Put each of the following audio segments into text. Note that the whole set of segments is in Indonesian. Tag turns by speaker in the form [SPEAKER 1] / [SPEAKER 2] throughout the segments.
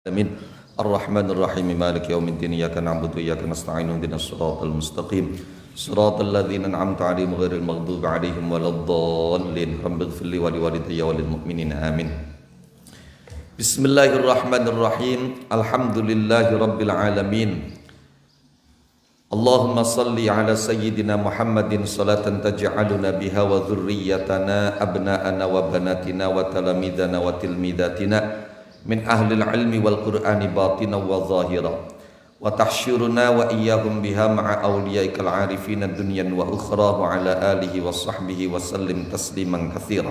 [SPEAKER 1] Amin. Ar-Rahmanir Rahim. Maliki yaumiddin. Iyyaka na'budu wa iyyaka nasta'in. Ihdinas siratal mustaqim. Siratal ladzina an'amta 'alaihim ghairil maghdubi 'alaihim waladdallin. Rabbighfirli wa liwalidayya wa lil mu'minin. Amin. Bismillahirrahmanirrahim. Alhamdulillahi rabbil alamin. Allahumma salli ala sayyidina Muhammadin salatan taj'aluna biha wa dhurriyyatana abna'ana wa banatina wa talamidana wa tilmidatina min ahlil ilmi wal qur'ani batina wa zahira wa tahsyuruna wa iyyahum biha ma'a awliyaikal arifina dunyan wa ukhra wa ala alihi wa sahbihi wa sallim tasliman katsira.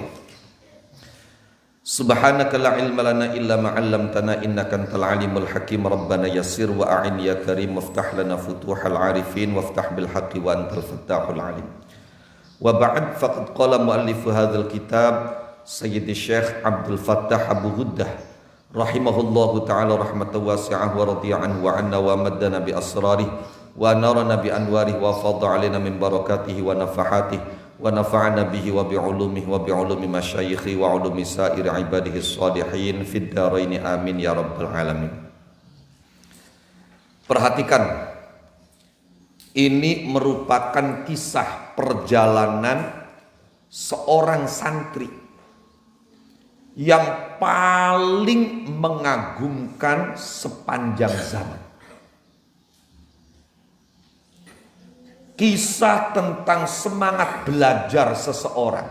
[SPEAKER 1] Subhanaka la ilma lana illa ma 'allamtana innaka antal alimul hakim. Rabbana yassir wa a'in ya karim waftah lana futuhal arifin waftah bil haqqi wa antal fattahul alim. Wa ba'd, faqad qala muallifu hadzal kitab Sayyidi Syekh Abdul Fattah Abu Ghuddah rahimahullahu ta'ala rahmatan wasi'ah wa radhiya anhu wa anna wa maddana bi asrarih wa narana bi anwarih wa fadha alaina min barakatihi wa nafahatih wa nafa'ana bihi wa bi ulumihi wa bi ulumi masyayikhi wa ulumi sa'iri ibadihi salihin fid dharain amin ya rabbal alamin. Perhatikan, ini merupakan kisah perjalanan seorang santri yang paling mengagumkan sepanjang zaman. Kisah tentang semangat belajar seseorang,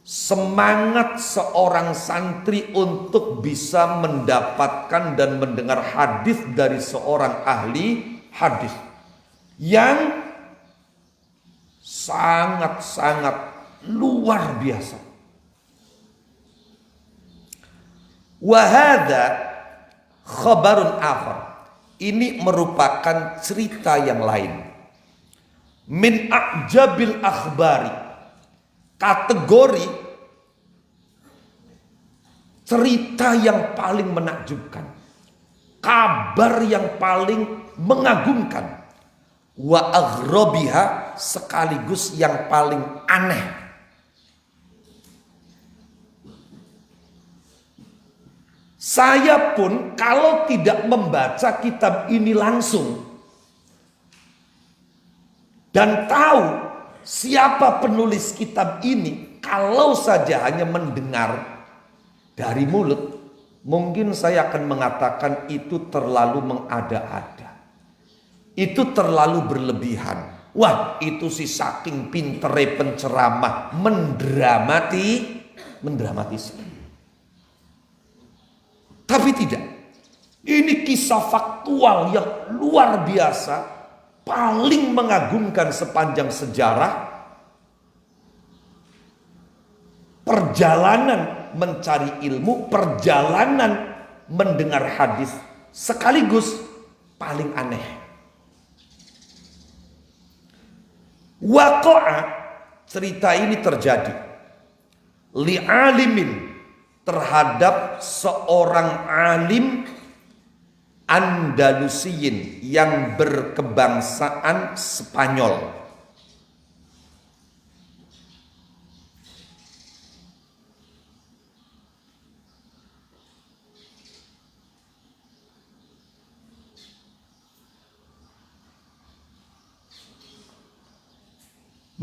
[SPEAKER 1] semangat seorang santri untuk bisa mendapatkan dan mendengar hadis dari seorang ahli hadis yang sangat-sangat luar biasa. Wahada khabarun akhar. Ini merupakan cerita yang lain. Min a'jabil akhbari. Kategori cerita yang paling menakjubkan. Kabar yang paling mengagumkan. Wa aghrabiha, sekaligus yang paling aneh. Saya pun kalau tidak membaca kitab ini langsung dan tahu siapa penulis kitab ini, kalau saja hanya mendengar dari mulut, mungkin saya akan mengatakan itu terlalu mengada-ada. Itu terlalu berlebihan. Wah, itu sih saking pintere penceramah mendramatisir. Tapi tidak. Ini kisah faktual yang luar biasa, paling mengagumkan sepanjang sejarah. Perjalanan mencari ilmu, perjalanan mendengar hadis, sekaligus paling aneh. Waqa'a, cerita ini terjadi li'alimin, terhadap seorang alim Andalusiyin yang berkebangsaan Spanyol.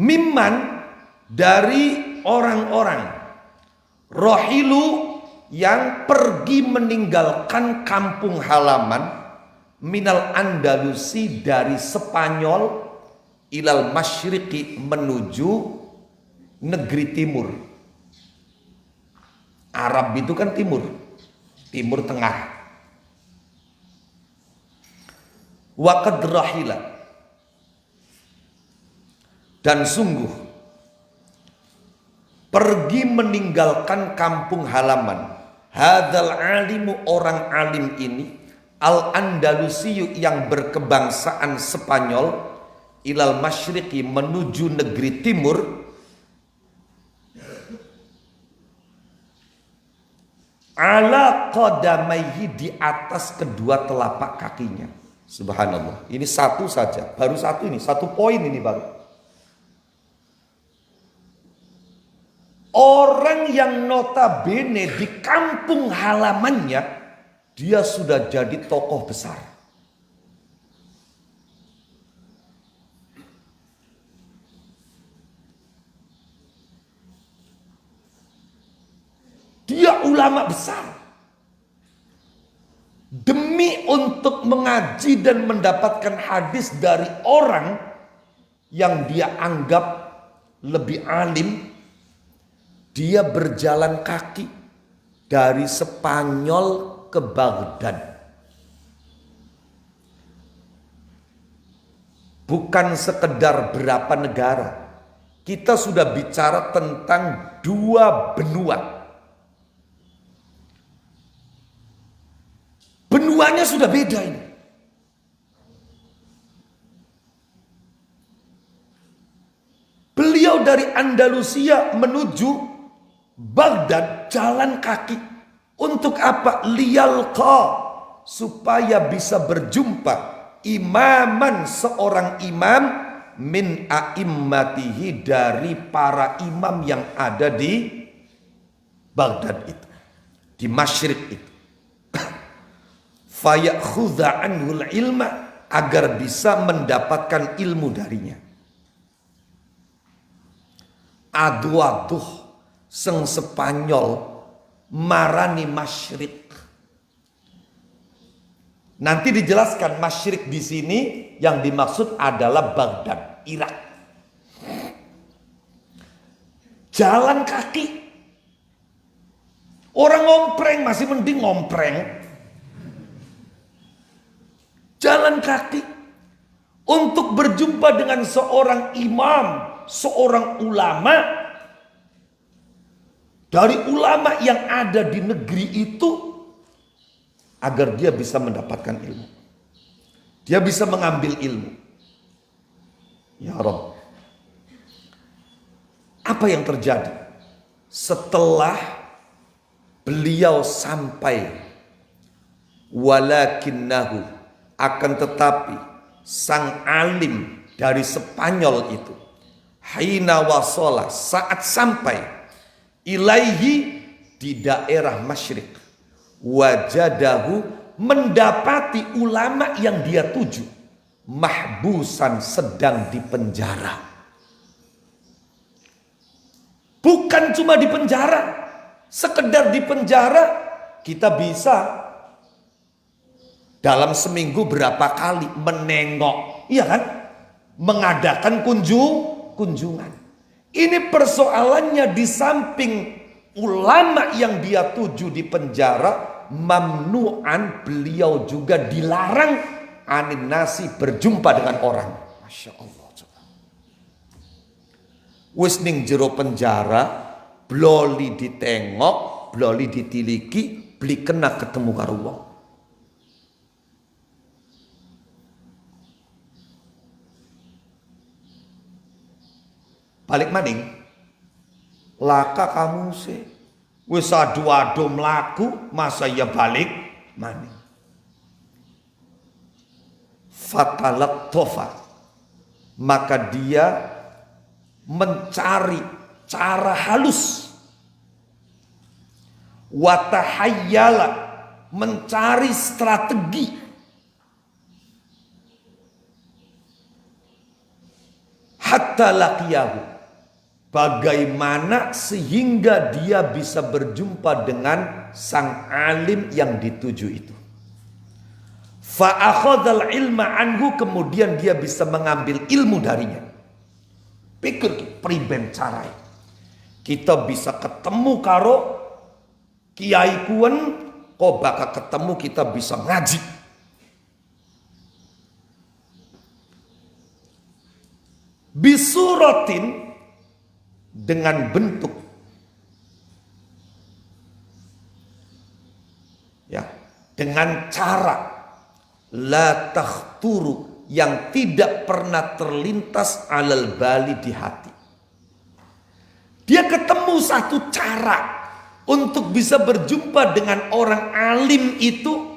[SPEAKER 1] Mimman, dari orang-orang rohilu yang pergi meninggalkan kampung halaman, minal Andalusi, dari Spanyol, ilal masyriqi, menuju negeri timur. Arab itu kan timur, timur tengah. Waqad rahila, dan sungguh pergi meninggalkan kampung halaman. Hadzal alimu, orang alim ini, al Andalusiyu, yang berkebangsaan Spanyol, ilal masyriqi, menuju negeri timur, ala qadamaihi, di atas kedua telapak kakinya. Subhanallah. Ini satu saja, baru satu ini, satu poin ini baru. Orang yang notabene di kampung halamannya dia sudah jadi tokoh besar. Dia ulama besar. Demi untuk mengaji dan mendapatkan hadis dari orang yang dia anggap lebih alim, dia berjalan kaki dari Spanyol ke Baghdad. Bukan sekedar berapa negara. Kita sudah bicara tentang 2 benua. Benuanya sudah beda ini. Beliau dari Andalusia menuju Baghdad jalan kaki. Untuk apa? Liyalqa, supaya bisa berjumpa imaman, seorang imam min a'immatihi, dari para imam yang ada di Baghdad itu, di Masyriq itu. Fayakhudha anhul ilma, agar bisa mendapatkan ilmu darinya. Aduh seng Spanyol marani Masyriq. Nanti dijelaskan Masyriq di sini yang dimaksud adalah Baghdad, Irak. Jalan kaki. Orang ngompreng masih mending ngompreng. Jalan kaki untuk berjumpa dengan seorang imam, seorang ulama, dari ulama yang ada di negeri itu, agar dia bisa mendapatkan ilmu. Dia bisa mengambil ilmu. Ya Rabb. Apa yang terjadi setelah beliau sampai? Walakinnahu, akan tetapi sang alim dari Spanyol itu, hina wasala, saat sampai ilaihi, di daerah Masyriq, wajadahu, mendapati ulama yang dia tuju mahbusan, sedang dipenjara. Bukan cuma dipenjara, sekedar dipenjara. Kita bisa dalam seminggu berapa kali menengok, iya kan? Mengadakan kunjungan. Ini persoalannya, di samping ulama yang dia tuju di penjara, mamnu'an, beliau juga dilarang anin nasi, berjumpa dengan orang. Masya Allah. Wis ning jero penjara, bloli ditengok, bloli ditiliki, beli kena ketemu karo wong. Balik maning, laka kamu sih, wis adu-adu melaku, masa ya balik maning. Fatalat tofa, maka dia mencari cara halus, watahayyala, mencari strategi, hatta laqiyahu, bagaimana sehingga dia bisa berjumpa dengan sang alim yang dituju itu. Fa akhadhal ilma anhu, kemudian dia bisa mengambil ilmu darinya. Pikir priben carai kita bisa ketemu karo kiai kuen, kok bakal ketemu kita bisa ngaji. Bisuratin, dengan bentuk, ya, dengan cara la takhturu, yang tidak pernah terlintas alal bali, di hati. Dia ketemu satu cara untuk bisa berjumpa dengan orang alim itu.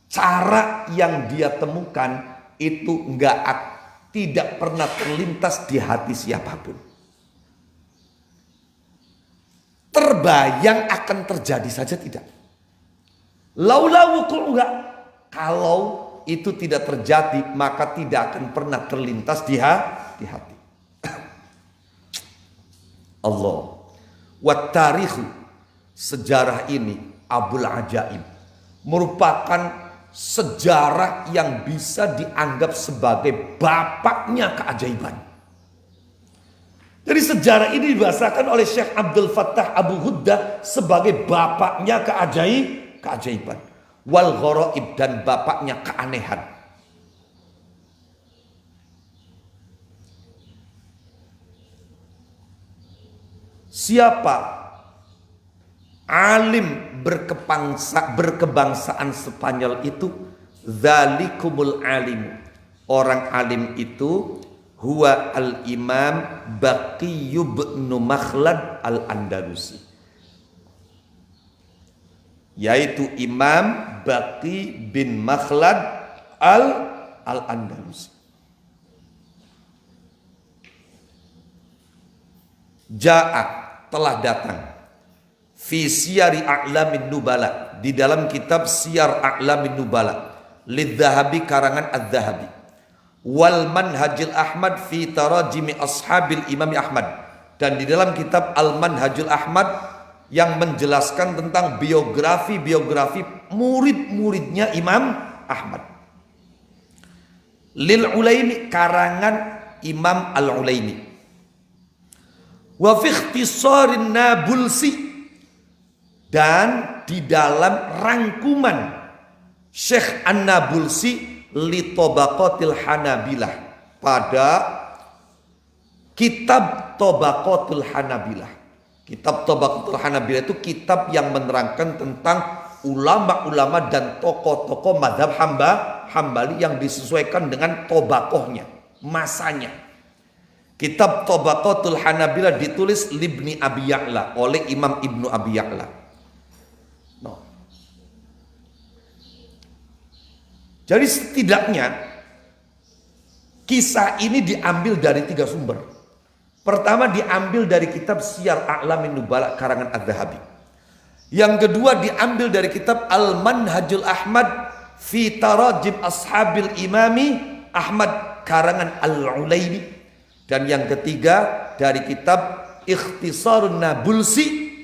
[SPEAKER 1] Cara yang dia temukan itu tidak pernah terlintas di hati siapapun. Terbayang akan terjadi saja tidak. Laula wuqu'uha, kalau itu tidak terjadi maka tidak akan pernah terlintas di hati. Allah. Wat tarikhu, sejarah ini abul ajaib, merupakan sejarah yang bisa dianggap sebagai bapaknya keajaiban. Jadi sejarah ini dibahasakan oleh Syekh Abdul Fattah Abu Huddah sebagai bapaknya keajaiban. Wal gharaib, dan bapaknya keanehan. Siapa alim berkebangsaan Spanyol itu? Dzalikumul alim. Orang alim itu huwa al-imam Baqi bin Makhlad al-Andalusi, yaitu Imam Baqi bin Makhlad al-Andalusi. Ja'a, telah datang, fi siyari a'lamin nubala, di dalam kitab Siyar A'lamin Nubala, lidzahabi, karangan adz-Dzahabi, wal manhajil Ahmad fi tarajimi ashabil Imam Ahmad, dan di dalam kitab Al-Manhajul Ahmad yang menjelaskan tentang biografi murid-muridnya Imam Ahmad. Lil Ulaimi, karangan Imam Al-Ulaimi. Wa fi ikhtisarin Nabulsi, dan di dalam rangkuman Syekh An-Nabulsi li Tabaqatil Hanabilah, pada kitab Tabaqatul Hanabilah. Kitab Tabaqatul Hanabilah itu kitab yang menerangkan tentang ulama-ulama dan tokoh-tokoh mazhab Hambali yang disesuaikan dengan tobakohnya, masanya. Kitab Tabaqatul Hanabilah ditulis Libni Abi Ya'la, oleh Imam Ibnu Abi Ya'la. Jadi setidaknya kisah ini diambil dari 3 sumber. Pertama diambil dari kitab Siyar A'lamin Nubala karangan adz-Dzahabi. Yang kedua diambil dari kitab Al-Manhajul Ahmad fi Tarajim Ashabil Imami Ahmad karangan Al-Ulaimi. Dan yang ketiga dari kitab Ikhtisarun Nabulsi,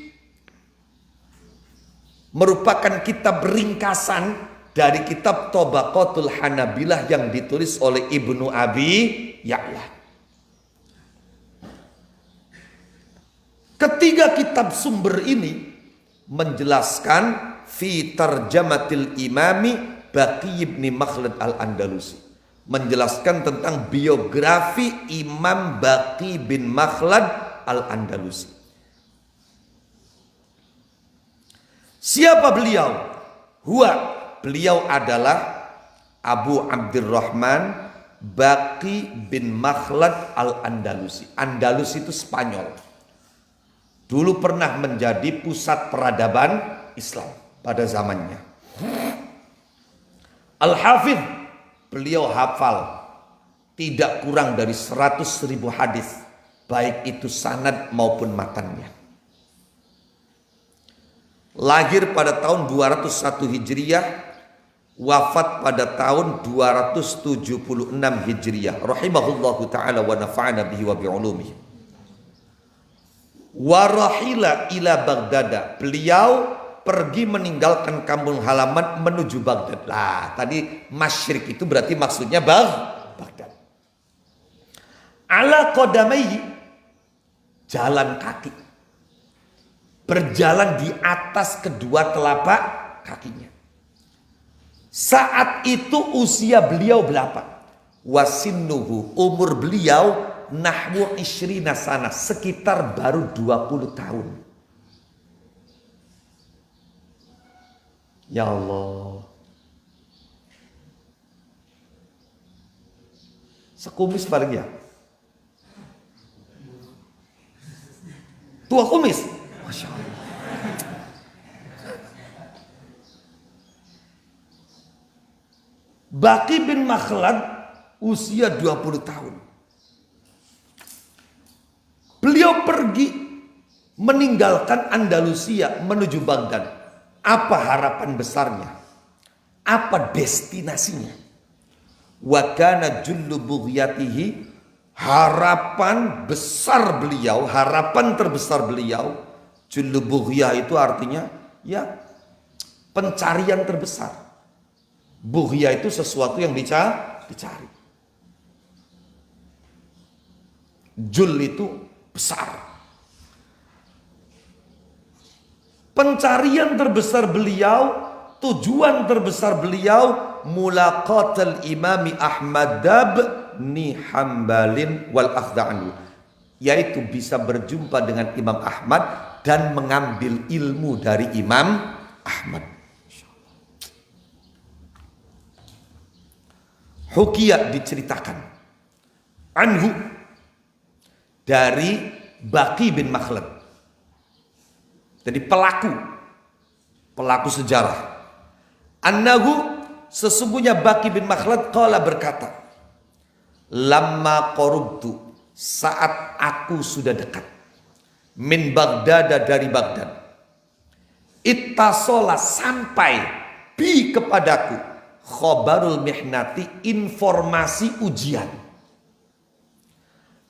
[SPEAKER 1] merupakan kitab ringkasan dari kitab Tabaqatul Hanabilah yang ditulis oleh Ibnu Abi Ya'la. Ketiga kitab sumber ini menjelaskan fi tarjamatil imami Baqi bin Makhlad al-Andalusi, menjelaskan tentang biografi Imam Baqi bin Makhlad al-Andalusi. Siapa beliau? Beliau adalah Abu Abdurrahman Baqi bin Makhlad al-Andalusi. Andalus itu Spanyol. Dulu pernah menjadi pusat peradaban Islam pada zamannya. Al-Hafidh, beliau hafal tidak kurang dari 100.000 hadis, baik itu sanad maupun matannya. Lahir pada tahun 201 Hijriah, wafat pada tahun 276 Hijriah. Rahimahullahu ta'ala wa nafa'ana bihi wa bi'ulumihi. Warahila ila Baghdad, beliau pergi meninggalkan kampung halaman menuju Baghdad. Lah, tadi masyrik itu berarti maksudnya Baghdad. Ala qadamaihi, jalan kaki, berjalan di atas kedua telapak kakinya. Saat itu usia beliau berapa? Wasinnuhu, umur beliau nahwu isyrina sana, sekitar baru 20 tahun. Ya Allah. Sekumis paling ya. Tua kumis. Masya Allah. Baqi bin Makhlad usia 20 tahun. Beliau pergi meninggalkan Andalusia menuju Baghdad. Apa harapan besarnya? Apa destinasinya? Wa kana jullu bughyatihi, harapan besar beliau, harapan terbesar beliau. Jullu bughyah itu artinya ya pencarian terbesar. Bughyah itu sesuatu yang dicari. Jul itu besar. Pencarian terbesar beliau, tujuan terbesar beliau, mulaqatul imami Ahmad bin Hambalin wal akhda'anhu, yaitu bisa berjumpa dengan Imam Ahmad dan mengambil ilmu dari Imam Ahmad. Hukiya, diceritakan, anhu, dari Baqi bin Makhlad. Jadi pelaku sejarah. Annahu, sesungguhnya Baqi bin Makhlad qala, berkata, lamma qarubtu, saat aku sudah dekat, min Baghdad, dari Baghdad, ittasola, sampai, bi, kepadaku, khobarul mihnati, informasi ujian,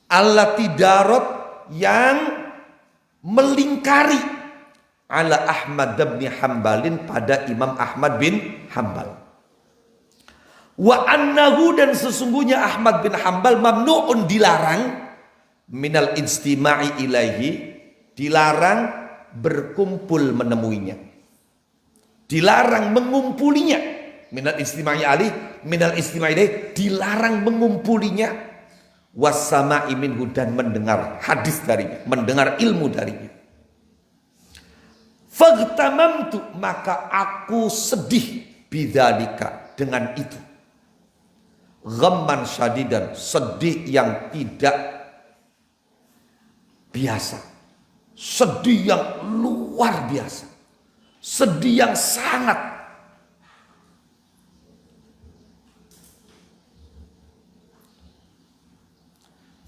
[SPEAKER 1] allati darot, yang melingkari, ala Ahmad bin Hambalin, pada Imam Ahmad bin Hambal. Wa annahu, dan sesungguhnya Ahmad bin Hambal, mamnu'un, dilarang, minal istima'i ilaihi, dilarang berkumpul menemuinya, dilarang mengumpulinya, minal istima'i alaihi, minal istima'i ilaihi, dilarang mengumpulinya, wassama'i minhu, dan mendengar hadis darinya, mendengar ilmu darinya. Faghtamamtu, maka aku sedih, bidzalika, dengan itu, ghamman syadidan, sedih yang tidak biasa, sedih yang luar biasa, sedih yang sangat.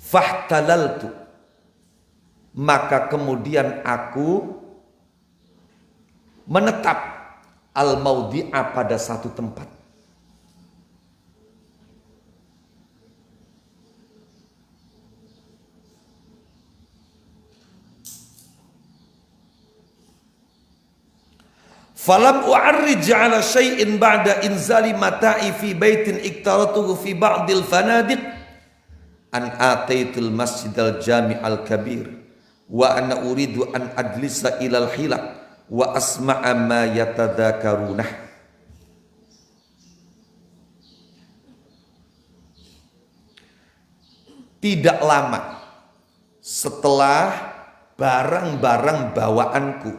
[SPEAKER 1] Fahtalaltu, maka kemudian aku menetap, al-maudhi'a, pada satu tempat. Falam u'arrij ala syai'in ba'da inzali mata'i fi baitin iktaratuhu fi ba'dil fanadiq, an ataitul masjidal jami'al kabir, wa ana uridu an adlisa ilal hilak, wa asma'a ma yatadzakarunah. Tidak lama setelah barang-barang bawaanku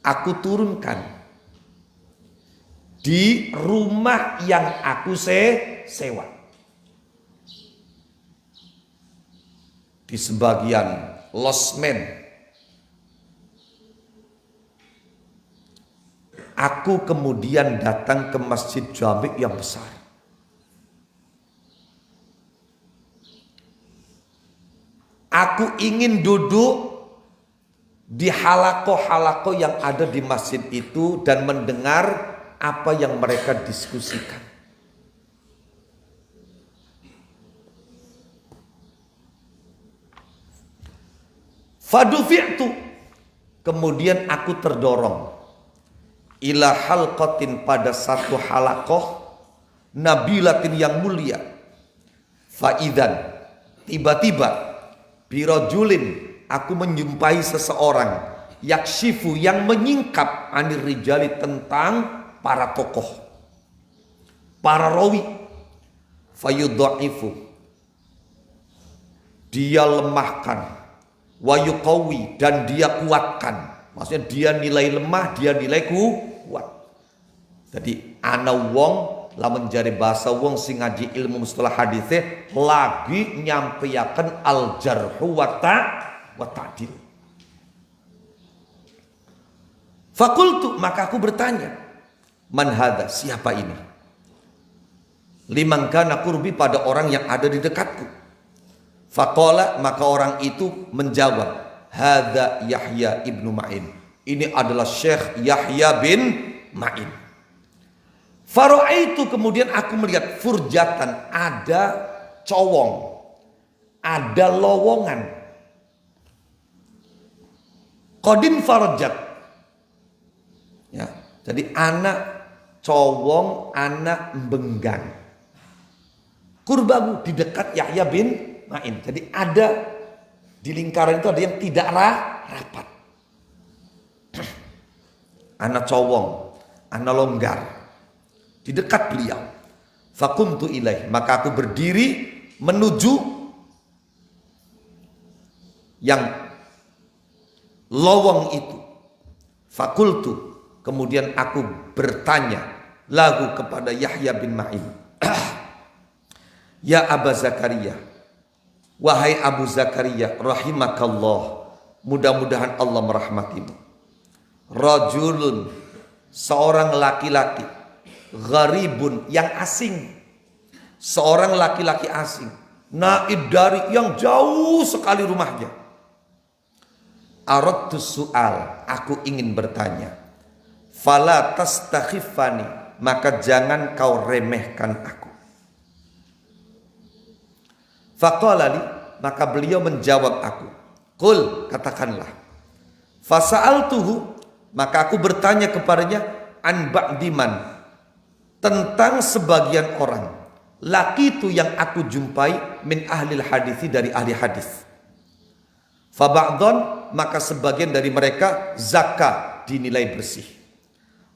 [SPEAKER 1] aku turunkan di rumah yang aku sewa, di sebagian losmen, aku kemudian datang ke Masjid Jami' yang besar. Aku ingin duduk di halaqah-halaqah yang ada di masjid itu dan mendengar apa yang mereka diskusikan. Fadufi'tu, kemudian aku terdorong, ila halqatin, pada satu halaqah, nabilatin, yang mulia. Faidan, tiba-tiba, birajulin, aku menjumpai seseorang, yakshifu, yang menyingkap, anir rijali, tentang para tokoh, para rawi. Fayudha'ifu, dia lemahkan, wayuqawi, dan dia kuatkan. Maksudnya dia nilai lemah, dia nilai kuat. Jadi ana wong lamun jare bahasa wong sing ngaji ilmu mustalah hadise lagi nyampeyaken al jarhu wa ta'dil. Fakultu, maka aku bertanya, man hadza, siapa ini? Liman kana qurbi, pada orang yang ada di dekatku. Faqala, maka orang itu menjawab, hadza Yahya ibnu Ma'in, Ini adalah Syekh Yahya bin Ma'in. Fara'aitu, kemudian aku melihat furjatan, ada cowong, ada lowongan. Qadin farjat. Ya, jadi anak cowong, anak benggang. Kurbahu di dekat Yahya bin Ma'in. Jadi ada di lingkaran itu ada yang tidak rapat. Anak cowong, anak longgar di dekat beliau. Faqumtu ilaih, maka aku berdiri menuju yang lowong itu. Fakultu, kemudian aku bertanya lahu kepada Yahya bin Ma'in. Ya Aba Zakaria, wahai Abu Zakaria, rahimakallah, mudah-mudahan Allah merahmatimu. Rajulun, seorang laki-laki, gharibun, yang asing, seorang laki-laki asing, naib dari yang jauh sekali rumahnya. Aradtu su'al, aku ingin bertanya. Fala tastakhifani, maka jangan kau remehkan aku. Faqala li, maka beliau menjawab aku. Qul, katakanlah. Fasa'altuhu, maka aku bertanya kepadanya, an ba'diman, tentang sebagian orang. Laki itu yang aku jumpai min ahlil hadithi, dari ahli hadis. Fa ba'don, maka sebagian dari mereka zakka, dinilai bersih.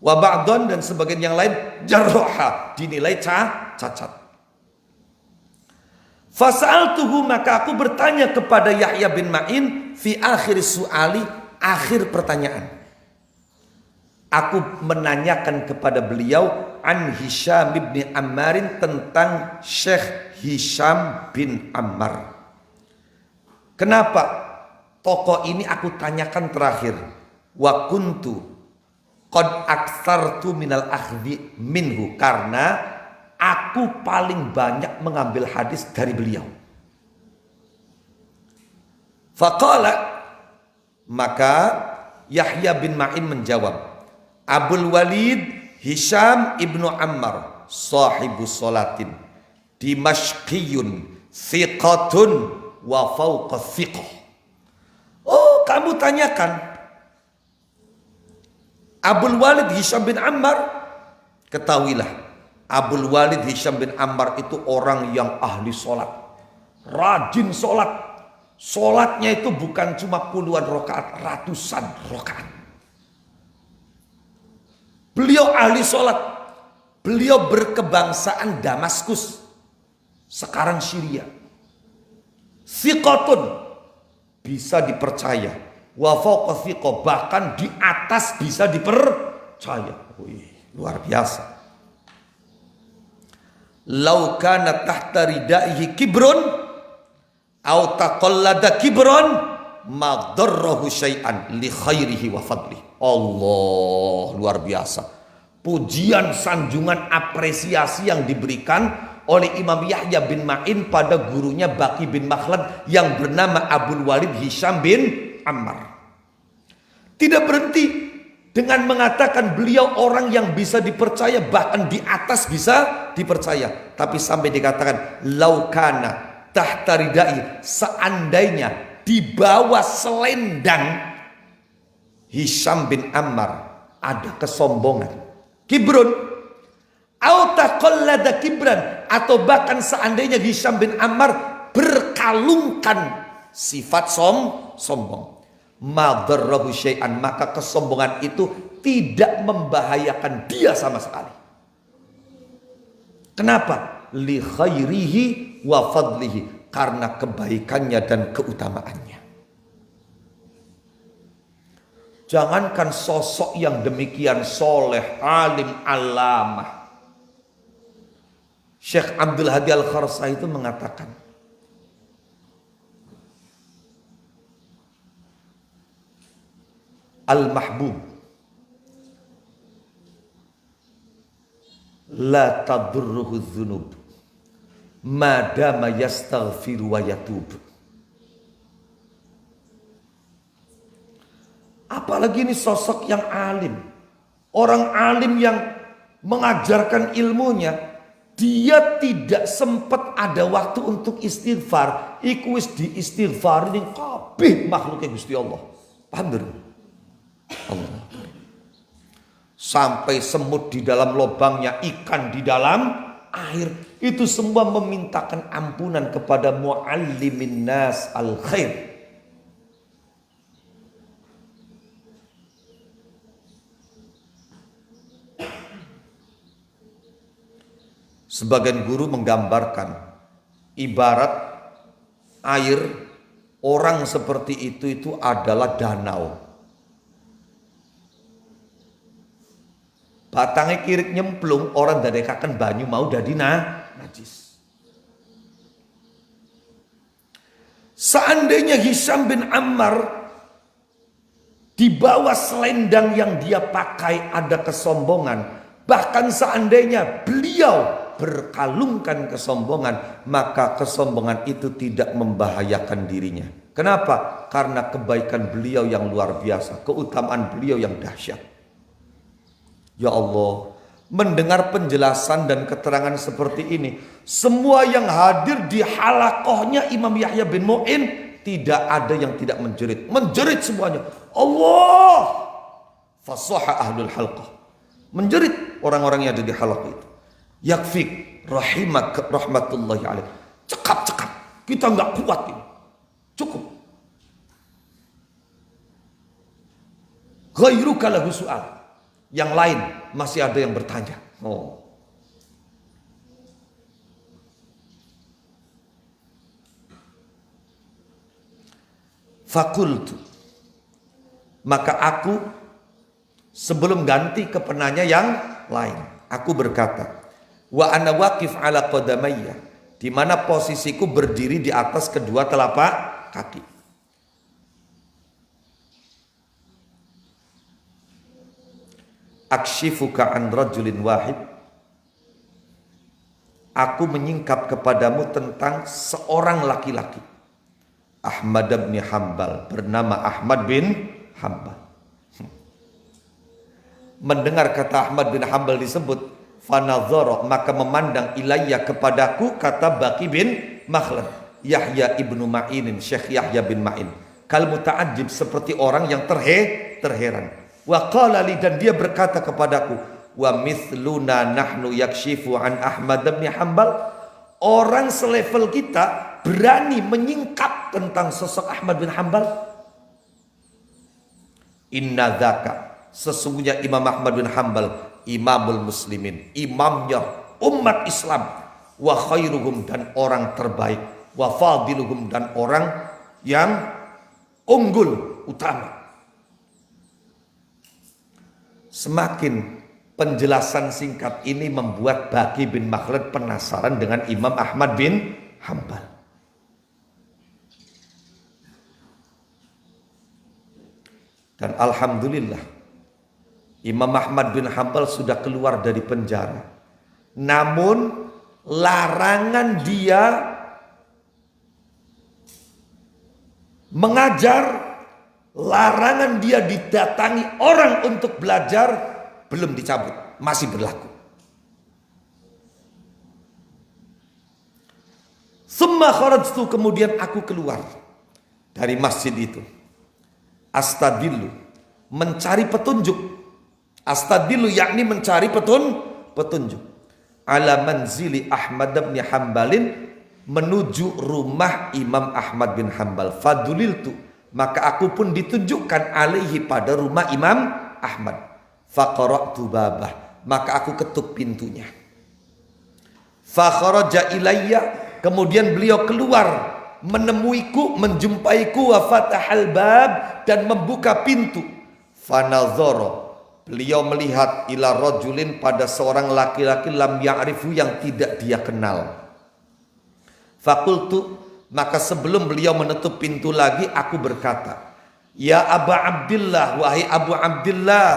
[SPEAKER 1] Wa ba'don, dan sebagian yang lain jarroha, dinilai cacat. Fasa'altuhu, maka aku bertanya kepada Yahya bin Ma'in fi akhir su'ali, akhir pertanyaan. Aku menanyakan kepada beliau an Hisham bin Ammarin, tentang Syekh Hisham bin Ammar. Kenapa tokoh ini aku tanyakan terakhir? Wa kuntu qad aktsartu minal akhdhi minhu, karena aku paling banyak mengambil hadis dari beliau. Faqala, maka Yahya bin Ma'in menjawab, Abul Walid Hisham ibnu Ammar sahibu salatin dimashqiyun thiqatun wa fawqa thiqah. Oh, kamu tanyakan Abul Walid Hisham bin Ammar. Ketahuilah, Abul Walid Hisham bin Ammar itu orang yang ahli sholat, rajin sholat. Sholatnya itu bukan cuma puluhan rakaat, ratusan rakaat. Beliau ahli sholat. Beliau berkebangsaan Damaskus, sekarang Syria. Thiqatun, bisa dipercaya. Wa fawqa thiqah, bahkan di atas bisa dipercaya. Wih, luar biasa. Lau kana tahta ridaihi kibrun au taqallada kibron ma darrahu syai'an li khairihi wa fadlihi. Allah, luar biasa. Pujian, sanjungan, apresiasi yang diberikan oleh Imam Yahya bin Ma'in pada gurunya Baqi bin Makhlad yang bernama Abul Walid Hisham bin Ammar. Tidak berhenti dengan mengatakan beliau orang yang bisa dipercaya, bahkan di atas bisa dipercaya, tapi sampai dikatakan laukana tahta ridai, seandainya di bawah selendang Hisham bin Ammar ada kesombongan, kibrun, au taqallada kibran, atau bahkan seandainya Hisham bin Ammar berkalungkan sifat sombong, madarrahu syai'an, maka kesombongan itu tidak membahayakan dia sama sekali. Kenapa? Li khairihi wa fadlihi, karena kebaikannya dan keutamaannya. Jangankan sosok yang demikian soleh, alim, alamah. Syekh Abdul Hadi Al-Kharsai itu mengatakan, Al-mahbub la tadurruhu dzunub madama yastaghfiru wa yatub. Apa apalagi ini sosok yang alim. Orang alim yang mengajarkan ilmunya, dia tidak sempat ada waktu untuk istighfar. Iku wis di istighfar ini kabeh makhluknya Gusti Allah. Paham dulu? Allah. Sampai semut di dalam lubangnya, ikan di dalam air, itu semua memintakan ampunan kepada muallimin nas al khair. Sebagian guru menggambarkan ibarat air, orang seperti itu adalah danau. Batangnya kirik nyemplung, orang dadekaken banyu mau dadi najis. Seandainya Hisham bin Ammar di bawah selendang yang dia pakai ada kesombongan, bahkan seandainya beliau berkalungkan kesombongan, maka kesombongan itu tidak membahayakan dirinya. Kenapa? Karena kebaikan beliau yang luar biasa, keutamaan beliau yang dahsyat. Ya Allah, mendengar penjelasan dan keterangan seperti ini, semua yang hadir di halakohnya Imam Yahya bin Mu'in tidak ada yang tidak menjerit. Menjerit semuanya. Allah! Fasaha ahlul halqah. Menjerit orang-orang yang ada di halakoh itu. Yakfik rahmatullahi alaih. Cekap. Kita nggak kuat ini. Cukup. Ghairuka lahu su'al. Yang lain masih ada yang bertanya. Fakultu. Maka aku sebelum ganti ke penanya yang lain, aku berkata, wa ana waqif ala qadamayya, di mana posisiku berdiri di atas kedua telapak kaki. Akshifuka an rajulin wahid, aku menyingkap kepadamu tentang seorang laki-laki, Ahmad bin Hanbal, bernama Ahmad bin Hanbal. Mendengar kata Ahmad bin Hanbal disebut, fanadhara, maka memandang ilayya kepadaku, kata Baqi bin Makhlad, Yahya ibnu Ma'inin, Syekh Yahya bin Ma'in, kal muta'ajjib, seperti orang yang terheran. Wa qala li, dan dia berkata kepadaku, wa mithluna nahnu yakshifu an Ahmad bin Hanbal, orang selevel kita berani menyingkap tentang sosok Ahmad bin Hanbal. Inna dzaka, sesungguhnya Imam Ahmad bin Hanbal imamul muslimin, imamnya umat Islam, wa khairuhum, dan orang terbaik, wa fadiluhum, dan orang yang unggul, utama. Semakin penjelasan singkat ini membuat Baqi bin Makhlad penasaran dengan Imam Ahmad bin Hanbal. Dan alhamdulillah, Imam Ahmad bin Hanbal sudah keluar dari penjara. Namun larangan dia mengajar, larangan dia didatangi orang untuk belajar belum dicabut, masih berlaku. Summa kharajtu, kemudian aku keluar dari masjid itu. Astadillu, mencari petunjuk. Astadillu yakni mencari petunjuk. Ala manzili Ahmad bin Hanbalin, menuju rumah Imam Ahmad bin Hanbal. Faduliltu, maka aku pun ditunjukkan alaihi, pada rumah Imam Ahmad. Faqara'tu babah, maka aku ketuk pintunya. Fakharaja ilayya, kemudian beliau keluar menemuiku, menjumpaiku, wa fatahal bab, dan membuka pintu. Fanazara, beliau melihat ila rajulin, pada seorang laki-laki, lam ya'rifu, yang tidak dia kenal. Fakultu, maka sebelum beliau menutup pintu lagi, aku berkata, ya Aba Abdillah, wahai Abu Abdillah,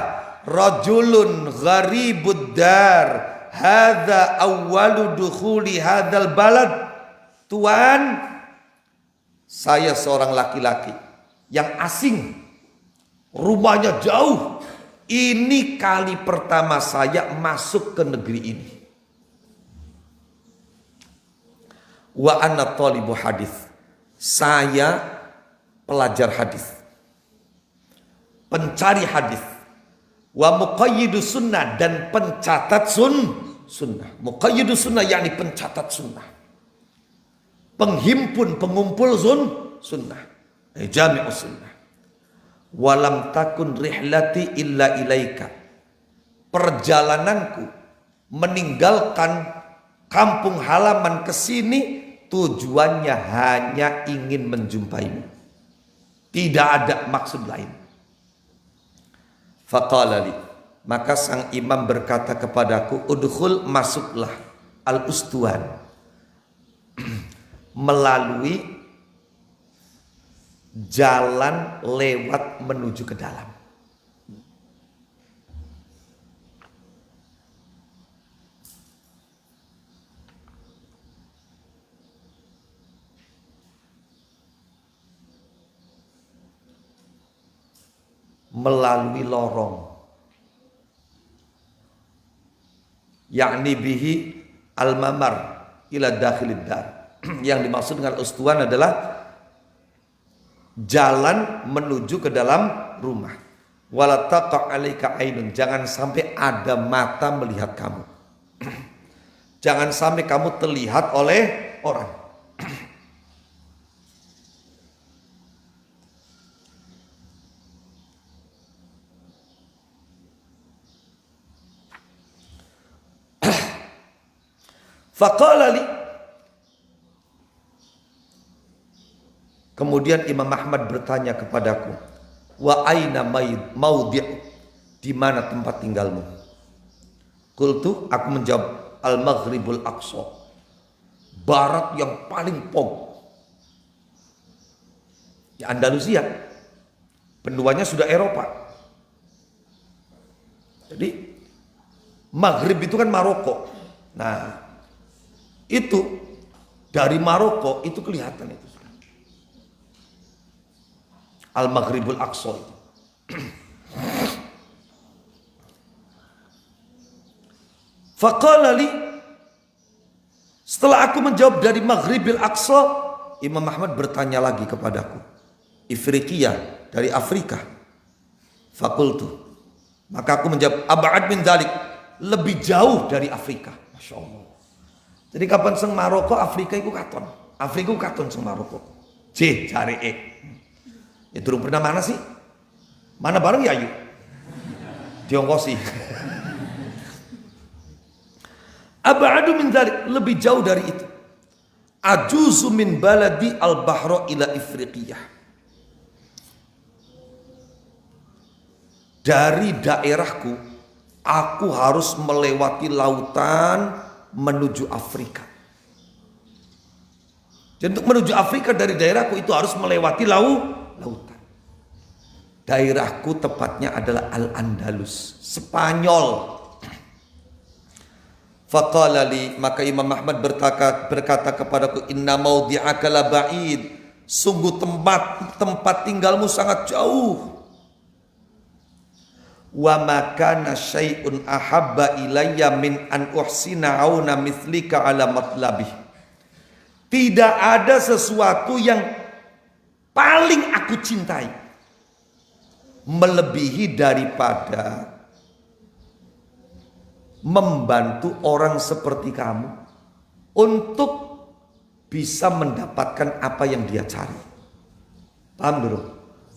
[SPEAKER 1] rajulun gharibud dar, hadza awwalu dukhuli hadzal balad. Tuan, saya seorang laki-laki yang asing, Rumahnya jauh. Ini kali pertama saya masuk ke negeri ini. Wa anna thalibu hadis. Saya pelajar hadis. Pencari hadis. Wa muqayyidu sunnah, dan pencatat sunnah. Muqayyidu sunnah yakni pencatat sunnah. Penghimpun, pengumpul sunnah. Jami'us sunnah. Walam takun rihlati illa ilaika. Perjalananku meninggalkan kampung halaman ke sini tujuannya hanya ingin menjumpaimu. Tidak ada maksud lain. Faqala li, maka sang imam berkata kepadaku, udkhul, masuklah al-ustuwan, melalui jalan lewat menuju ke dalam. Melalui lorong, yakni bihi al-mamar ila dakhilid dar. Yang dimaksud dengan ustuan adalah jalan menuju ke dalam rumah. Wala taqa 'alaika ainun, jangan sampai ada mata melihat kamu. Jangan sampai kamu terlihat oleh orang. Faqala li, kemudian Imam Ahmad bertanya kepadaku, wa aina maudhi', di mana tempat tinggalmu? Qultu, aku menjawab, al-maghribul aqsa, barat yang paling pojok. Ya, Andalusia, benuanya sudah Eropa. Jadi Maghrib itu kan Maroko. Nah, itu dari Maroko itu kelihatan itu. Al-Maghribul Aqsa itu. Faqala li, setelah aku menjawab dari Maghribil Aqsa, Imam Ahmad bertanya lagi kepadaku, Ifriqiya, dari Afrika. Fakultu, maka aku menjawab, ab'ad min dzalik, lebih jauh dari Afrika. Masya Allah. Jadi kapan seng Maroko, Afrika itu katon. Afrika itu katon seng Maroko. C, cari E. Ya turun pernah mana sih? Mana bareng ya yuk? Diongkosi. Ab'adu min dzalik, lebih jauh dari itu. Ajuzu min baladi al-bahra ila Ifriqiyah. Dari daerahku, aku harus melewati lautan menuju Afrika. Dan untuk menuju Afrika dari daerahku itu harus melewati lautan. Daerahku tepatnya adalah Al-Andalus, Spanyol. Faqala li, maka Imam Ahmad berkata kepadaku, inna maudhi'aka la ba'id, sungguh tempat tinggalmu sangat jauh. Wa makana syai'un ahabba ilayya min an uhsina auna mithlika ala matlabih. Tidak ada sesuatu yang paling aku cintai melebihi daripada membantu orang seperti kamu untuk bisa mendapatkan apa yang dia cari. Paham dulu?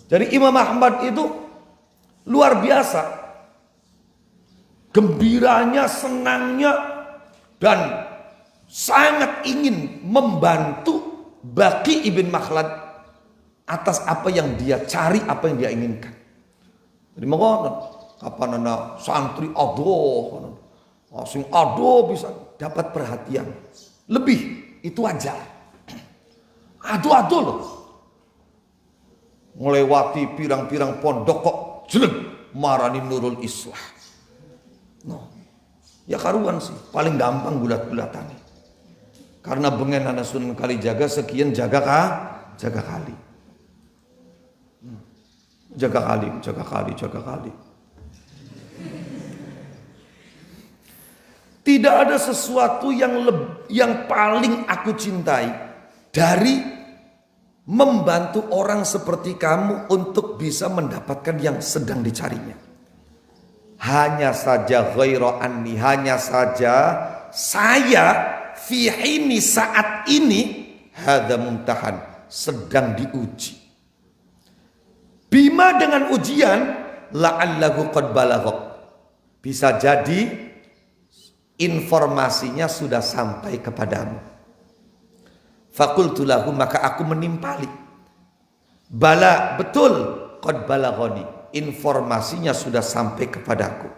[SPEAKER 1] Jadi Imam Ahmad itu luar biasa, gembiranya, senangnya, dan sangat ingin membantu Baqi ibn Makhlad atas apa yang dia cari, apa yang dia inginkan. Jadi makanya kapan ada santri aduh, sing aduh bisa dapat perhatian lebih, itu wajar. Aduh loh, melewati pirang-pirang pondok kok jelek marani Nurul Islah. No. Ya karuan sih, paling gampang bulat-bulatannya. Karena bengen ana Sunan Kalijaga sekian jaga kali. Jaga kali, jaga kali, jaga kali. Tidak ada sesuatu yang paling aku cintai dari membantu orang seperti kamu untuk bisa mendapatkan yang sedang dicarinya. Hanya saja ghairu anni, hanya saja saya fi hini saat ini hadza mumtahan, sedang diuji. Bima dengan ujian la'allahu qad balaghak. Bisa jadi informasinya sudah sampai kepadamu. Fakultu lahu, maka aku menimpali. Bala, betul, qad balaghani, informasinya sudah sampai kepadaku.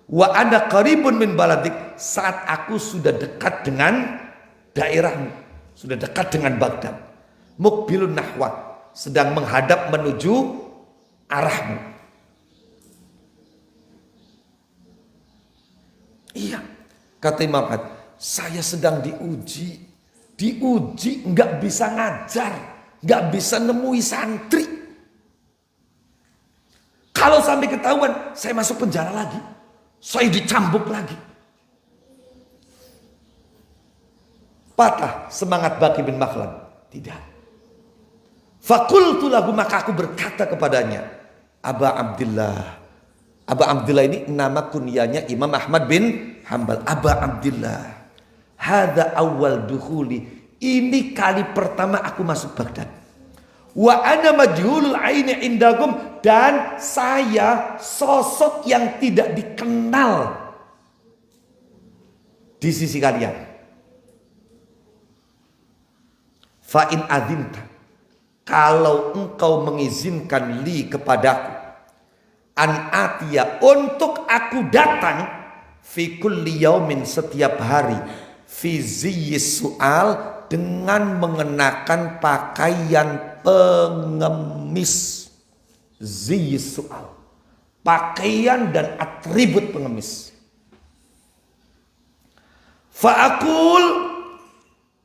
[SPEAKER 1] Wa ana qaribun min baladik, saat aku sudah dekat dengan daerahmu, sudah dekat dengan Baghdad. Muqbilun nahwa, sedang menghadap menuju arahmu. Iya, kata Imam Ahmad, saya sedang diuji nggak bisa ngajar, nggak bisa nemui santri. Kalau sampai ketahuan, saya masuk penjara lagi, saya dicambuk lagi. Patah semangat Baqi bin Makhlad? Tidak. Fakultu lahu, maka aku berkata kepadanya, Aba Abdillah. Aba Abdillah ini nama kunyanya Imam Ahmad bin Hanbal. Aba Abdillah, hadza awal dukhuli, ini kali pertama aku masuk Baghdad. Wa ana majhulul aini indakum, dan saya sosok yang tidak dikenal di sisi kalian. Fa in adzinta, kalau engkau mengizinkan li kepadaku, an atiya, untuk aku datang, fi kulli yaumin, setiap hari, fi ziyyis su'al, dengan mengenakan pakaian pengemis. Ziyyis su'al, pakaian dan atribut pengemis. Fa'akul,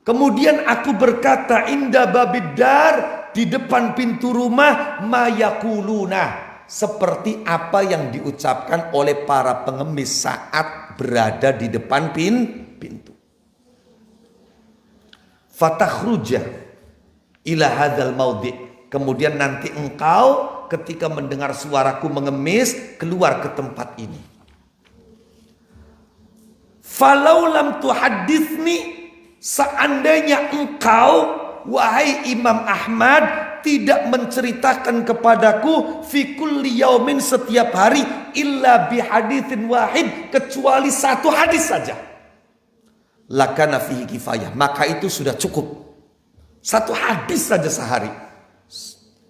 [SPEAKER 1] kemudian aku berkata, inda babidar, di depan pintu rumah, mayakuluna, seperti apa yang diucapkan oleh para pengemis saat berada di depan pintu. Fatakhruja ila hadzal maudhi, kemudian nanti engkau ketika mendengar suaraku mengemis, keluar ke tempat ini. Falau lam tuhadditsni, seandainya engkau wahai Imam Ahmad tidak menceritakan kepadaku fi kulli yaumin, setiap hari, illa bi haditsin wahid, kecuali satu hadis saja, lakana fihi kifayah, maka itu sudah cukup. Satu hadis saja sehari,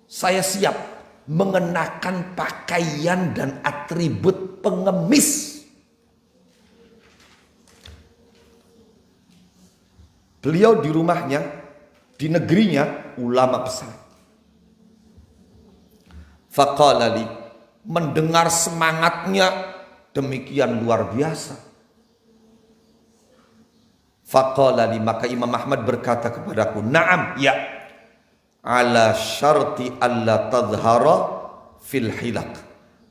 [SPEAKER 1] saya siap mengenakan pakaian dan atribut pengemis. Beliau di rumahnya, di negerinya, ulama besar. Faqala li, mendengar semangatnya demikian luar biasa. Faqala li, maka Imam Ahmad berkata kepadaku, na'am, ya, ala syarti alla tadhhara fil hilaq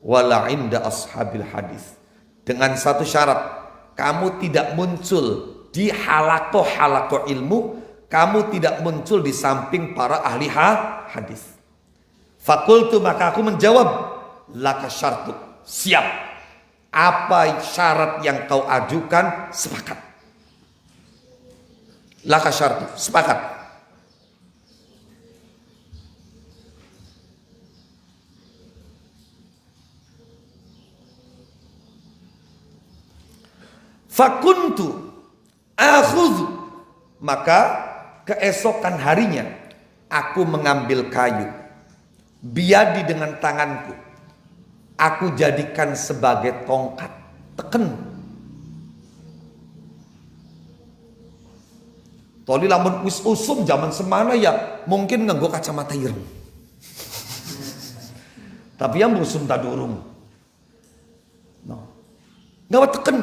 [SPEAKER 1] wala inda ashabil hadis, dengan satu syarat, kamu tidak muncul di halakoh ilmu, kamu tidak muncul di samping para ahli hadis. Fakultu, maka aku menjawab, laka syartu, siap, apa syarat yang kau ajukan, sepakat. Laka syartu, sepakat. Fakuntu akhudhu, maka keesokan harinya aku mengambil kayu, biadi, dengan tanganku, aku jadikan sebagai tongkat, teken. Toli lamun wis usum zaman semana ya mungkin nganggo kacamata ireng. Tapi yang usum tadurung. No. Ngawa teken.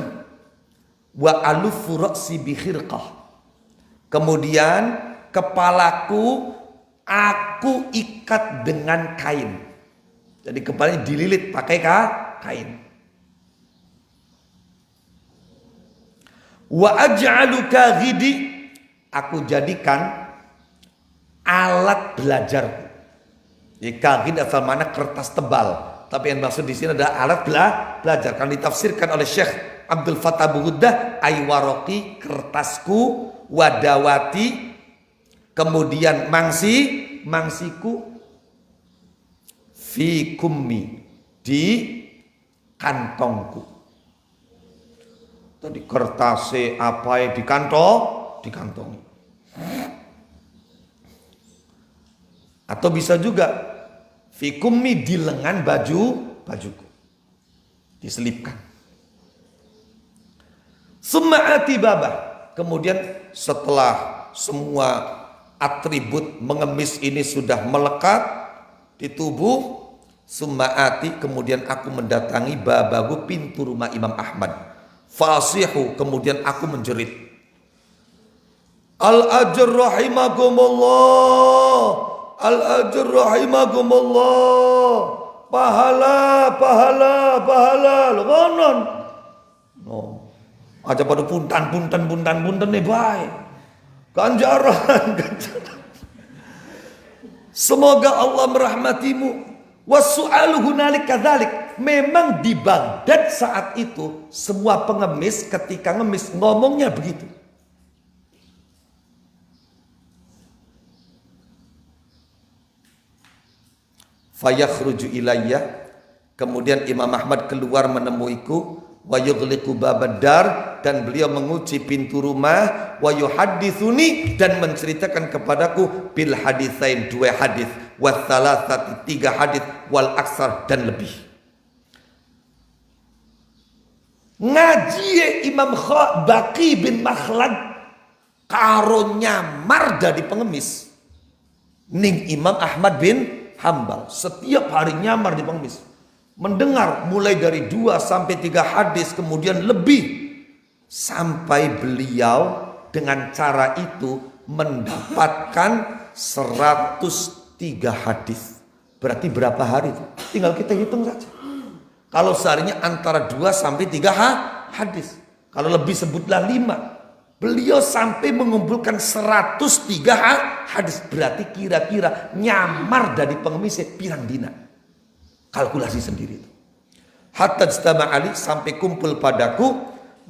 [SPEAKER 1] Wa alufu ra'si bi khirqah. Kemudian kepalaku aku ikat dengan kain. Jadi kepalanya dililit pakai kain. Wa aj'alu kaghidi, aku jadikan alat belajarku. Ya, kaghid asal mana kertas tebal, tapi yang maksud di sini adalah alat belajar. Kan ditafsirkan oleh Syekh Abdul Fattah Bughuddah, aywaroki, kertasku, wadawati, kemudian mangsiku, fi kummi, di kantongku. Tadi kertasnya apa ya di kantongi. Atau bisa juga fi kummi, di lengan bajuku, diselipkan. Summa ati babah, kemudian setelah semua atribut mengemis ini sudah melekat di tubuh, summa ati, kemudian aku mendatangi babahu, pintu rumah Imam Ahmad. Fasihu, kemudian aku menjerit, al-ajr rahimakumullah, al-ajr rahimakumullah, pahala logonon. No. Aja pada puntan nih baik. Ganjaran. Semoga Allah merahmatimu. Wasu'alu hunalik kadzalik. Memang di Baghdad saat itu semua pengemis ketika ngemis ngomongnya begitu. Fayakhruju ilayya, kemudian Imam Ahmad keluar menemuiku, wa yughliqu babadar, dan beliau mengunci pintu rumah, wa yuhadditsuni, dan menceritakan kepadaku bil haditsain, 2 hadis, wa thalathati, 3 hadis, wal aksar, dan lebih. Ngaji Imam Baqi bin Makhlad karo nyamar dari pengemis ning Imam Ahmad bin Hambal, setiap hari nyamar di pengemis, mendengar mulai dari 2 sampai 3 hadis, kemudian lebih, sampai beliau dengan cara itu mendapatkan 103 hadis. Berarti berapa hari itu? Tinggal kita hitung saja. Kalau seharinya antara 2 sampai 3 hadis, kalau lebih sebutlah 5. Beliau sampai mengumpulkan 103 hadis. Berarti kira-kira nyamar dari pengemis pirang dina. Kalkulasi sendiri itu. Hatta ijtama ali, sampai kumpul padaku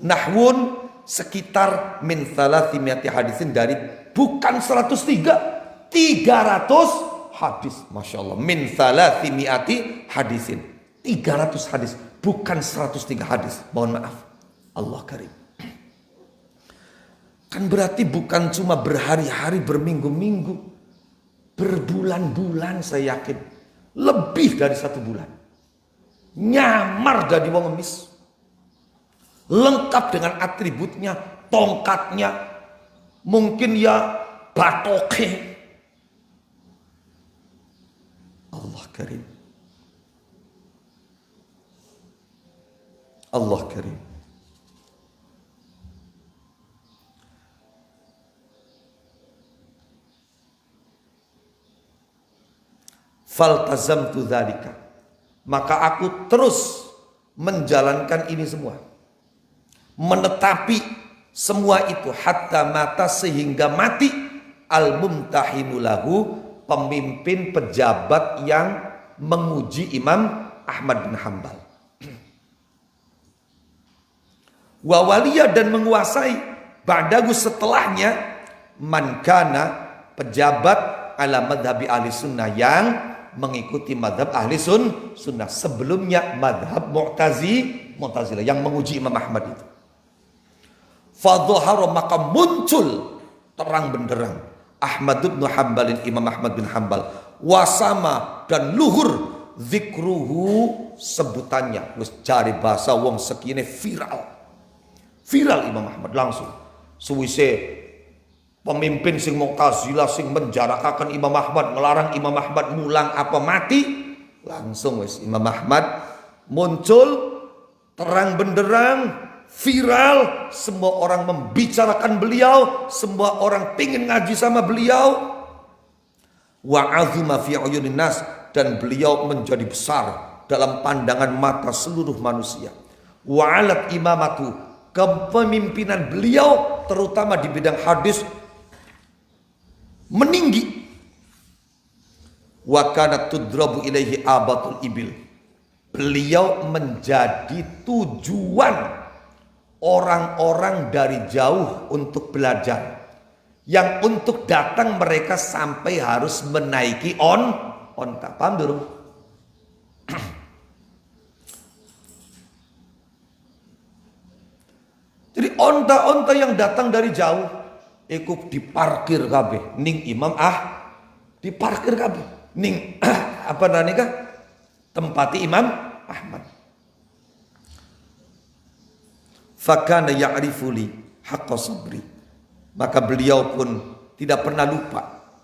[SPEAKER 1] nahwun, sekitar min thalathimiati hadisin, dari bukan 103, 300 hadis. Masya Allah, min thalathimiati hadisin, 300 hadis, bukan 103 hadis. Mohon maaf, Allah karim. Kan berarti bukan cuma berhari-hari, berminggu-minggu, berbulan-bulan, saya yakin lebih dari 1 bulan nyamar dari wong ngemis, lengkap dengan atributnya, tongkatnya, mungkin ya batoke. Allah karim, Allah karim. Faltazamtu dzalika, maka aku terus menjalankan ini semua, menetapi semua itu, hatta mata, sehingga mati, al-mumtahinu lahu, pemimpin pejabat yang menguji Imam Ahmad bin Hambal, wa waliya, dan menguasai, ba'dahu, setelahnya, man kana, pejabat ala madhabi ahli sunnah, yang mengikuti madhab ahli sunnah. Sebelumnya madhab Mu'tazilah yang menguji Imam Ahmad itu. Fadhahara, maka muncul terang benderang Ahmad bin Hanbalin, Imam Ahmad bin Hanbal, wasama, dan luhur, zikruhu, sebutannya, wis cari bahasa wong sekine viral Imam Ahmad langsung. Suwise pemimpin sing Mu'tazilah sing menjarakakan Imam Ahmad, melarang Imam Ahmad mulang apa mati, langsung wis Imam Ahmad muncul terang benderang, viral, semua orang membicarakan beliau, semua orang pingin ngaji sama beliau. Wa azuma fi uyunin nas, dan beliau menjadi besar dalam pandangan mata seluruh manusia. Wa alat imamatu, kepemimpinan beliau terutama di bidang hadis meninggi. Wa kanat tudrabu ilaihi abatul ibil, beliau menjadi tujuan orang-orang dari jauh untuk belajar, yang untuk datang mereka sampai harus menaiki onta. Paham dulu? Jadi onta-onta yang datang dari jauh ikut diparkir kabeh ning Imam diparkir kabeh ning apa namanya tempati Imam Ahmad. Fakana ya'rifu li haqqa sabri, maka beliau pun tidak pernah lupa,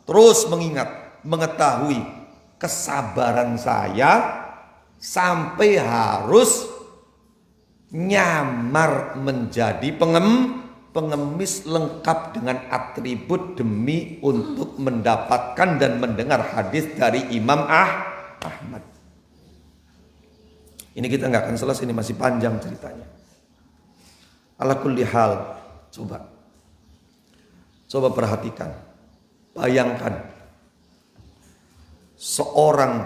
[SPEAKER 1] terus mengingat, mengetahui kesabaran saya sampai harus nyamar menjadi pengemis lengkap dengan atribut demi untuk mendapatkan dan mendengar hadis dari Imam Ahmad. Ini kita nggak akan selesai, ini masih panjang ceritanya. Ala kulli hal, coba perhatikan, bayangkan seorang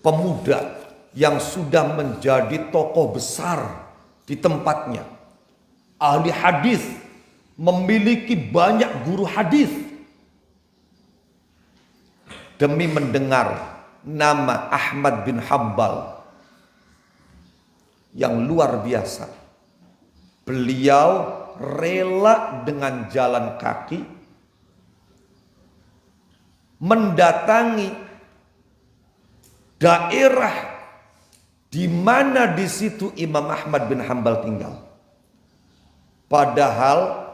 [SPEAKER 1] pemuda yang sudah menjadi tokoh besar di tempatnya, ahli hadis, memiliki banyak guru hadis, demi mendengar nama Ahmad bin Hanbal yang luar biasa, beliau rela dengan jalan kaki mendatangi daerah di mana di situ Imam Ahmad bin Hanbal tinggal. Padahal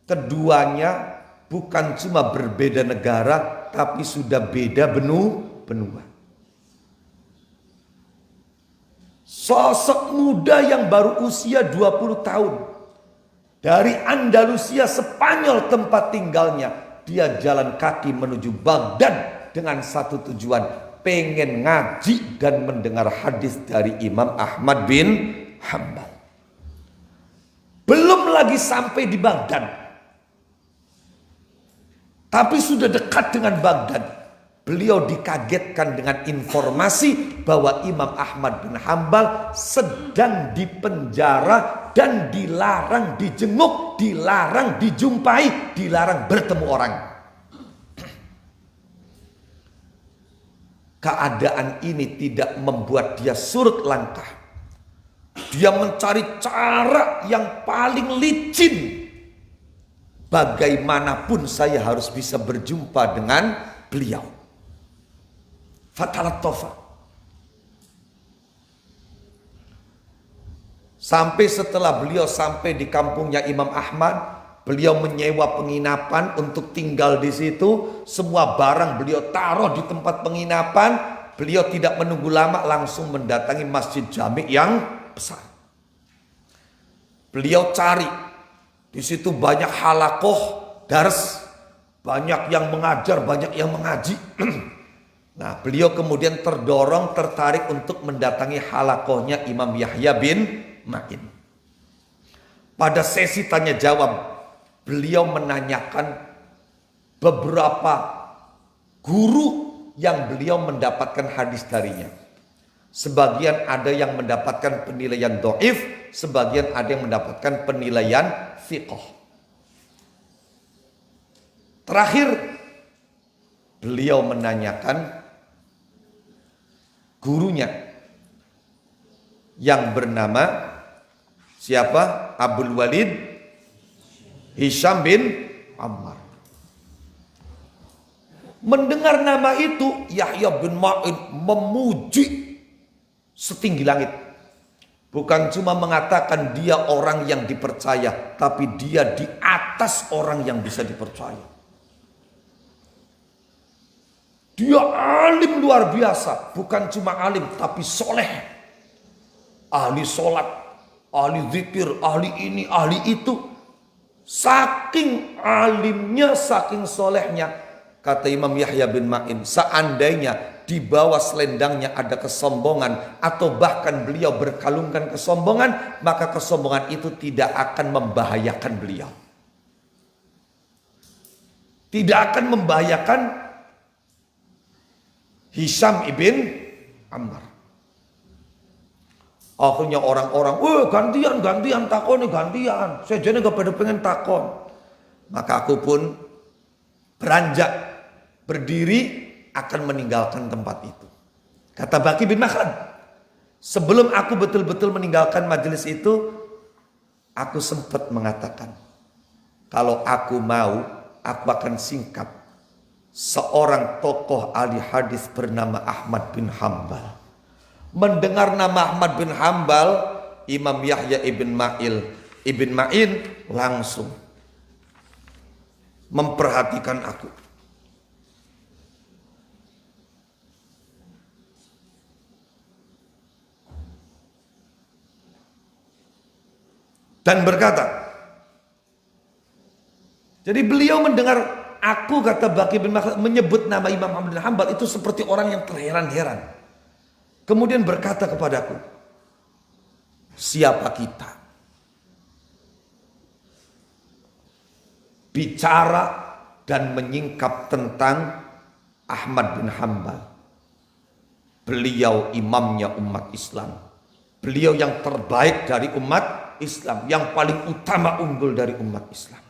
[SPEAKER 1] keduanya bukan cuma berbeda negara, tapi sudah beda benua. Sosok muda yang baru usia 20 tahun dari Andalusia, Spanyol tempat tinggalnya, dia jalan kaki menuju Baghdad dengan satu tujuan, pengen ngaji dan mendengar hadis dari Imam Ahmad bin Hanbal. Belum lagi sampai di Baghdad, tapi sudah dekat dengan Baghdad, beliau dikagetkan dengan informasi bahwa Imam Ahmad bin Hanbal sedang dipenjara dan dilarang dijenguk, dilarang dijumpai, dilarang bertemu orang. Keadaan ini tidak membuat dia surut langkah. Dia mencari cara yang paling licin. Bagaimanapun saya harus bisa berjumpa dengan beliau. Fatalat tofa. Sampai setelah beliau sampai di kampungnya Imam Ahmad, beliau menyewa penginapan untuk tinggal di situ. Semua barang beliau taruh di tempat penginapan. Beliau tidak menunggu lama, langsung mendatangi masjid jami yang besar. Beliau cari di situ banyak halakoh dars, banyak yang mengajar, banyak yang mengaji. Nah, beliau kemudian tertarik untuk mendatangi halakohnya Imam Yahya bin Ma'in. Pada sesi tanya jawab, beliau menanyakan beberapa guru yang beliau mendapatkan hadis darinya. Sebagian ada yang mendapatkan penilaian dhaif, sebagian ada yang mendapatkan penilaian thiqah. Terakhir, beliau menanyakan gurunya yang bernama siapa? Abdul Walid Hisham bin Ammar. Mendengar nama itu, Yahya bin Ma'in memuji setinggi langit. Bukan cuma mengatakan dia orang yang dipercaya, tapi dia di atas orang yang bisa dipercaya. Dia alim luar biasa, bukan cuma alim tapi soleh. Ahli sholat, ahli zikir, ahli ini, ahli itu. Saking alimnya, saking solehnya, Kata Imam Yahya bin Ma'in, seandainya di bawah selendangnya ada kesombongan atau bahkan beliau berkalungkan kesombongan, maka kesombongan itu tidak akan membahayakan beliau. Tidak akan membahayakan Hisham ibn Ammar. Akhirnya orang-orang, gantian takon nih, gantian. Saya jadi gak pada pengen takon. Maka aku pun beranjak, berdiri akan meninggalkan tempat itu. Kata Baqi bin Makhlad, sebelum aku betul-betul meninggalkan majelis itu, aku sempat mengatakan, kalau aku mau, aku akan singkap seorang tokoh ahli hadis bernama Ahmad bin Hambal. Mendengar nama Ahmad bin Hambal, Imam Yahya ibn Ma'in langsung memperhatikan aku. Dan berkata, jadi beliau mendengar aku, kata Baqi bin Makhlad, menyebut nama Imam Ahmad bin Hambal itu seperti orang yang terheran-heran. Kemudian berkata kepadaku, siapa kita bicara dan menyingkap tentang Ahmad bin Hambal? Beliau imamnya umat Islam. Beliau yang terbaik dari umat Islam, yang paling utama unggul dari umat Islam.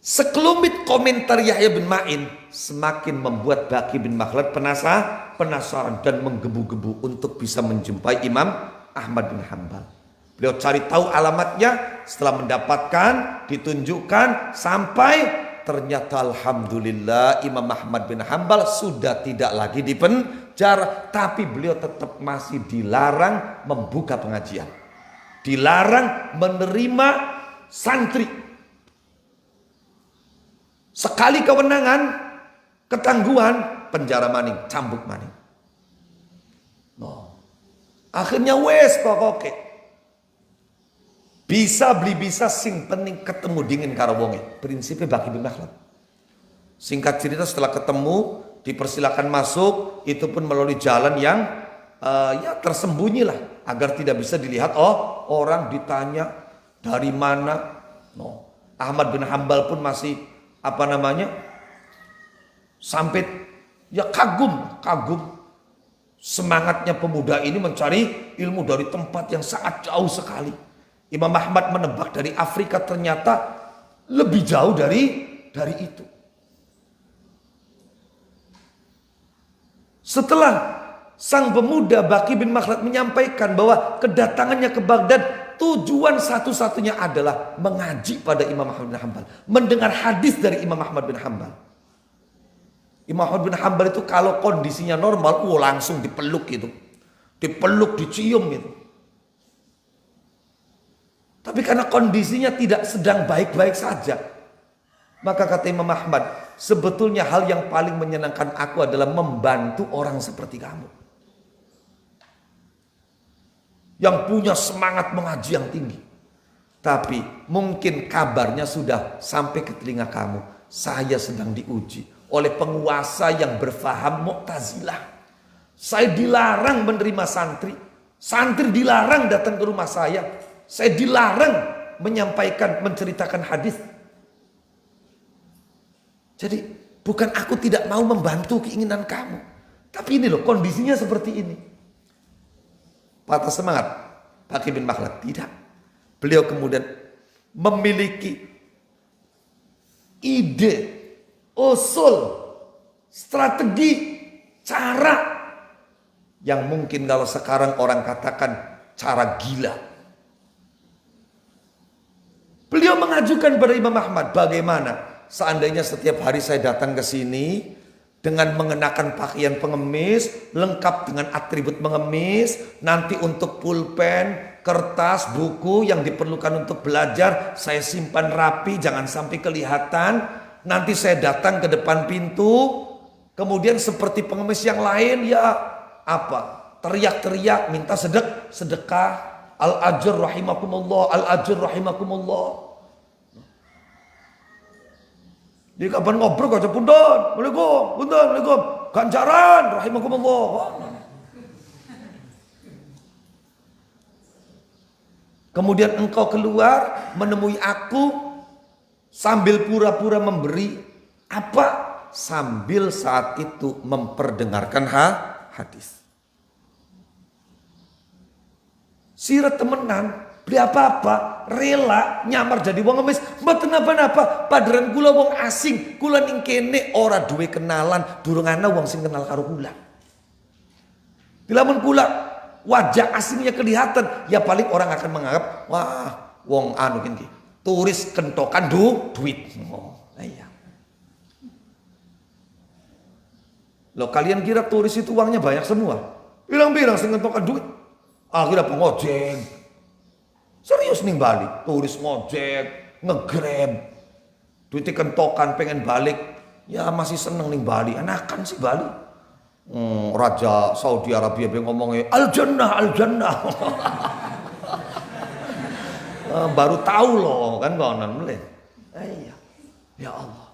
[SPEAKER 1] Sekelumit komentar Yahya bin Ma'in semakin membuat Baqi bin Makhlad penasaran dan menggebu-gebu untuk bisa menjumpai Imam Ahmad bin Hambal. Beliau cari tahu alamatnya, setelah mendapatkan, ditunjukkan, sampai ternyata alhamdulillah Imam Ahmad bin Hambal sudah tidak lagi di penjara, tapi beliau tetap masih dilarang membuka pengajian, dilarang menerima santri. Sekali kewenangan, ketangguhan, penjara maning, cambuk maning. No. Akhirnya wes pokoknya. Bisa beli bisa, sing penting ketemu dingin karo wonge. Prinsipnya Baqi bin Makhlad. Singkat cerita, setelah ketemu, dipersilakan masuk, itu pun melalui jalan yang ya tersembunyi lah, agar tidak bisa dilihat. Oh, orang ditanya dari mana. No. Ahmad bin Hambal pun masih sampai ya kagum semangatnya pemuda ini mencari ilmu dari tempat yang sangat jauh sekali. Imam Ahmad menebak dari Afrika, ternyata lebih jauh dari itu. Setelah sang pemuda Baqi bin Makhlad menyampaikan bahwa kedatangannya ke Baghdad tujuan satu-satunya adalah mengaji pada Imam Ahmad bin Hambal, mendengar hadis dari Imam Ahmad bin Hambal. Imam Ahmad bin Hambal itu kalau kondisinya normal, langsung dipeluk gitu, dipeluk, dicium gitu. Tapi karena kondisinya tidak sedang baik-baik saja, maka kata Imam Ahmad, sebetulnya hal yang paling menyenangkan aku adalah membantu orang seperti kamu, yang punya semangat mengaji yang tinggi. Tapi mungkin kabarnya sudah sampai ke telinga kamu, saya sedang diuji oleh penguasa yang berfaham Mu'tazilah. Saya dilarang menerima santri, santri dilarang datang ke rumah saya dilarang menyampaikan, menceritakan hadis. Jadi bukan aku tidak mau membantu keinginan kamu, tapi ini loh kondisinya seperti ini. Patah semangat Baqi bin Makhlad? Tidak. Beliau kemudian memiliki ide, usul, strategi, cara yang mungkin kalau sekarang orang katakan cara gila. Beliau mengajukan pada Imam Ahmad, bagaimana seandainya setiap hari saya datang ke sini dengan mengenakan pakaian pengemis, lengkap dengan atribut pengemis, nanti untuk pulpen, kertas, buku yang diperlukan untuk belajar, saya simpan rapi, jangan sampai kelihatan. Nanti saya datang ke depan pintu, kemudian seperti pengemis yang lain, ya teriak-teriak, minta sedekah. Al-ajr rahimakumullah, al-ajr rahimakumullah. Jadi kapan ngobrol aja punten, Assalamualaikum, punten, Assalamualaikum. Ganjaran, rahimakumullah. Kemudian engkau keluar menemui aku sambil pura-pura memberi apa? Sambil saat itu memperdengarkan hadis. Sirat temenan, beli apa-apa, rela nyamar jadi wong ngemis, mboten napa-napa, padahal kula wong asing, kula ning kene ora duwe kenalan, durung ana wong sing kenal karo kula. Dilamun kula wajah asingnya kelihatan, ya paling orang akan menganggap, wah, wong anu iki, turis kentokan duit. Oh, iya. Loh kalian kira turis itu uangnya banyak semua? Bilang-bilang sing kentokan duit. Akhirnya pengojek. Serius nih Bali, turis ngojek, nge-grab. Duitnya kentokan pengen balik. Ya masih seneng nih Bali, enakan sih Bali. Raja Saudi Arabia ngomongnya al-jannah, al-jannah. Baru tahu loh kan konon mulai. Iya. Ya Allah.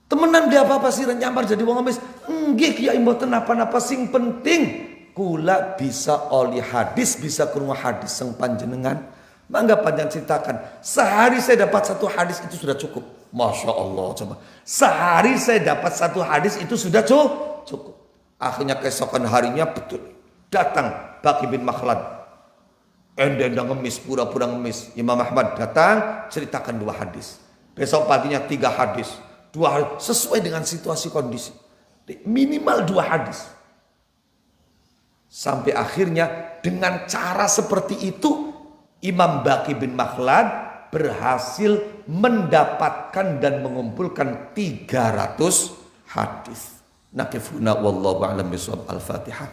[SPEAKER 1] Temenan dia apa sih nyamar jadi wong ngemis? Nggih kiai mboten napa-napa sing penting kula bisa oli hadis, bisa krungu hadis sing panjenengan. Mangga panjang ceritakan. Sehari saya dapat satu hadis itu sudah cukup. Masya Allah coba. Sehari saya dapat satu hadis itu sudah cukup. Akhirnya keesokan harinya betul datang Baqi bin Makhlad. Endang ngemis, pura-pura ngemis. Imam Ahmad datang ceritakan 2 hadis. Besok paginya 3 hadis. 2 hadis sesuai dengan situasi kondisi. Minimal 2 hadis. Sampai akhirnya dengan cara seperti itu Imam Baqi bin Makhlad berhasil mendapatkan dan mengumpulkan 300 hadis. Nakifuna wallahu a'lam bishawab. Al-Fatihah.